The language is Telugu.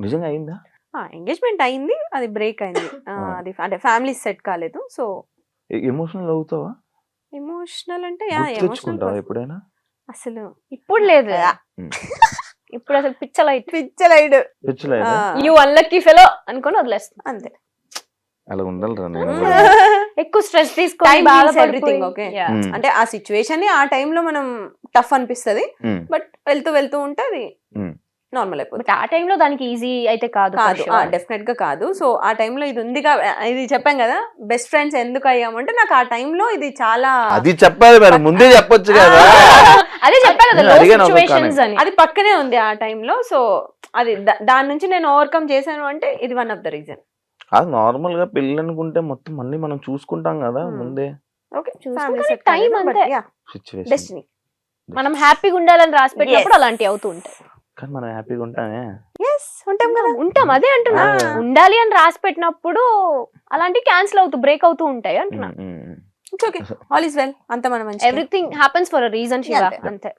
నిజంగా అయిందా? ఎంగేజ్మెంట్ అయింది, అది బ్రేక్ అయింది. అది అంటే ఫ్యామిలీ సెట్ కాలేదు. సో ఎమోషనల్ అవుతావా? ఎమోషనల్ అంటే గుర్తు తెచ్చుకుంటావా ఎప్పుడైనా? అసలు ఇప్పుడు లేదు, ఇప్పుడు అసలు పిచ్చలైట్ పిచ్చలైడ్ పిచ్చలేదా? యూ అన్లక్కీ ఫెలో అనుకొని వదిలేస్తాం అంతే. అలా ఉండాలిరా నేను కూడా. ఎక్కువ స్ట్రెస్ Time తీసుకొని means బాధపడిపోయి everything, okay? అంటే ఆ సిచ్యువేషన్ ని ఆ టైంలో మనం టఫ్ అనిపిస్తది, ఉమ్, బట్ వెళ్తూ ఉంటే అది ఉమ్. నార్మల్ అయిపోతుంది. బట్ ఆ టైంలో దానికి ఈజీ అయితే కాదు for కాదు, sure. డెఫినెట్ గా కాదు. సో ఆ టైంలో ఇది ఉంది ఇది చెప్పాం కదా, బెస్ట్ ఫ్రెండ్స్ ఎందుకు అయ్యామంటే నాకు ఆ టైంలో ఇది చాలా అది చెప్పాలి మరి, ముందే చెప్పొచ్చు కదా. అదే చెప్పా కదా, నేను లో అడిగాను ఒక సిచ్యువేషన్స్ అని. అది పక్కనే ఉంది ఆ టైంలో. సో అది దాని నుంచి నేను ఓవర్కమ్ చేశాను అంటే ఇది వన్ ఆఫ్ ద రీజన్. అది నార్మల్ గా పెళ్ళి అనుకుంటే మొత్తం అన్ని మనం చూసుకుంటాం కదా ముందే. ఓకే, చూసుకుంటే time అంతే. Situation destiny. మనం హ్యాపీగా ఉండాలని రాసి పెట్టినప్పుడు Yes. అలాంటివి అవుతూ ఉంటాయి. కానీ మనం హ్యాపీగా ఉంటామే. yes ఉంటాం కదా. ఉంటాం, అదే అంటున్నా. ఆ. ఉండాలి అని రాసి పెట్టినప్పుడు అలాంటివి క్యాన్సిల్ అవుతూ బ్రేక్ అవుతూ ఉంటాయి అంటున్నా. It's okay, all is well, అంత మన మంచి. Everything happens for a reason Shiva, అంతే. అంతే.